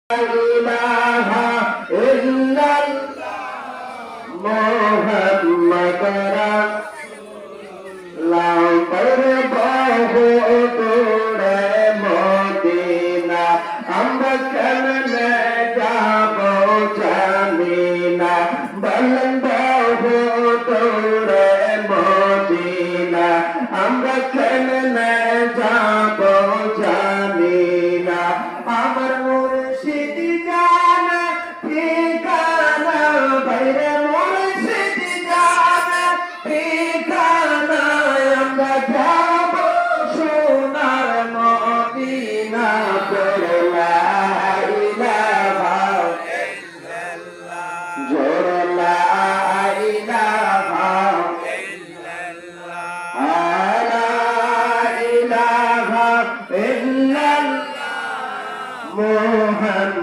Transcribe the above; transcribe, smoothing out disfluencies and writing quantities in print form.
ইলাহা ইল্লাল্লাহ মুহাম্মাদুর রাসূলুল্লাহ পরবাহু তোরে মদিনা আমরা কেমনে যাব জানি না বলেন বাহু তোরে মদিনা আমরা কেমনে যাব জানি না আমার মুর্শিদ জানে ঠিকানা বাইরে মুর্শিদ জানে ঠিকানা আমরা যাব সোনার মদিনা পড়ে লা ইলাহা ইল্লাল্লাহ জোরে লা ইলাহা ইল্লাল্লাহ লা ইলাহা ইল্লাল্লাহ মুহাম্মদ